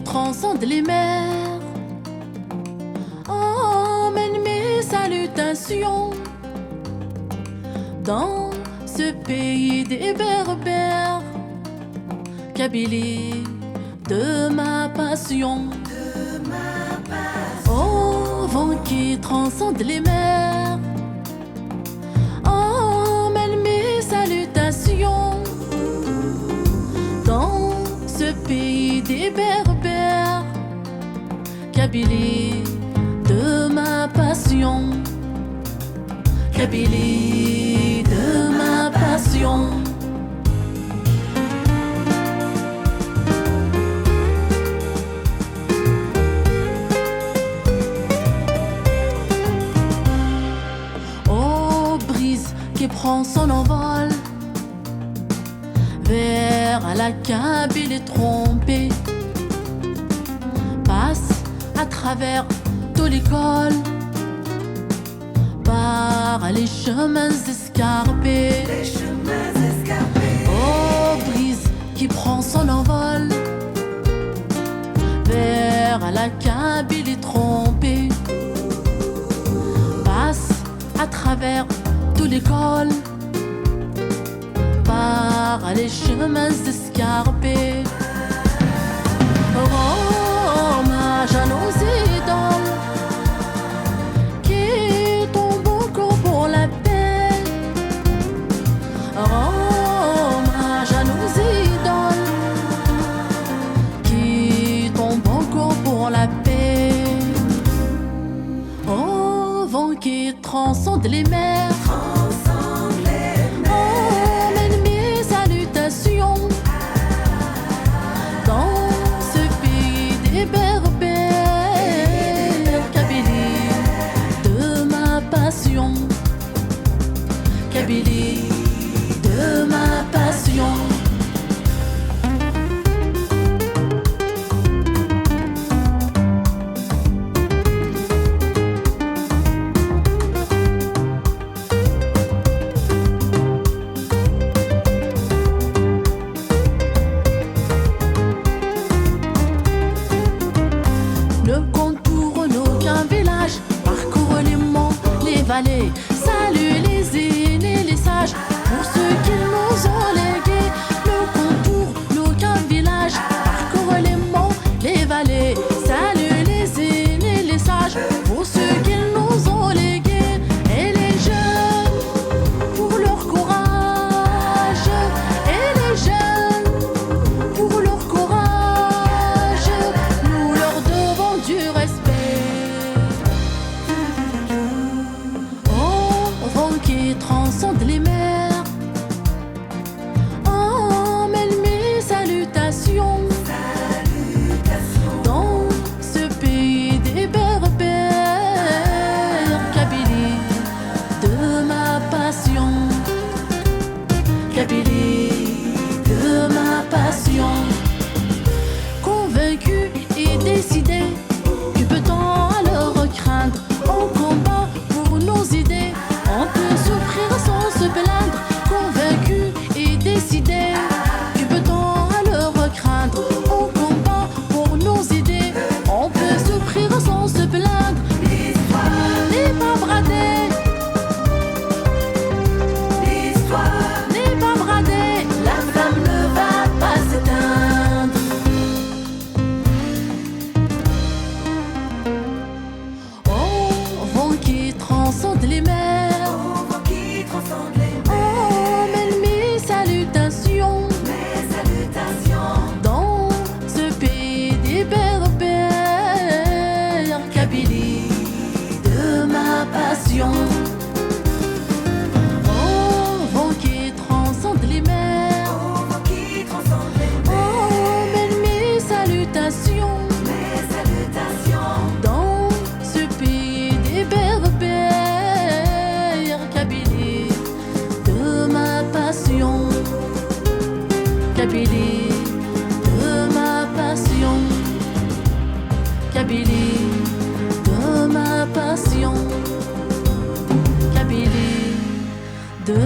transcende les mers. Emmène mes salutations dans ce pays des berbères. Kabylie de ma passion. Au vent qui transcende les mers, emmène mes salutations dans ce pays des berbères. Kabylie de ma passion. Kabylie de ma passion. Qui prend son envol vers la Kabylie trompée, passe à travers tout l'école, par les chemins escarpés. Oh, brise qui prend son envol vers la Kabylie trompée, passe à travers l'école, par les chemins escarpés. Hommage à nos idoles qui tombent encore pour la paix. Hommage à nos idoles qui tombent encore pour la paix. Au vent qui transcende les mers, Kabylie de ma passion. Ne contourne aucun village, parcours les monts, les vallées, salue les îles et les sages pour ceux qui nous ont légués. Ne contourne aucun village, parcours les monts, les vallées, salue les îles et les sages pour ceux qui nous ont légués. Et les jeunes pour leur courage, et les jeunes pour leur courage, nous leur devons du respect. Qui transcende les mers, emmène mes salutations dans ce pays des berbères. Kabylie de ma passion. Kabylie de ma passion. Convaincu et décidé, tu peux tant alors craindre. On combat pour nos idées, on peut souffrir sans se plaindre. Convaincu et décidé, tu peux tant alors craindre. On combat pour nos idées, on peut souffrir sans se plaindre. L'histoire n'est pas bradée, l'histoire n'est pas bradée, la flamme ne va pas s'éteindre. Oh, vent qui transcende les mers, emmène mes salutations dans ce pays des berbères. Kabylie de ma passion. Oh, vent qui transcende les mers, emmène mes salutations dans ce pays des berbères. Kabylie de ma passion. Kabylie de ma passion. Kabylie de ma passion. Kabylie de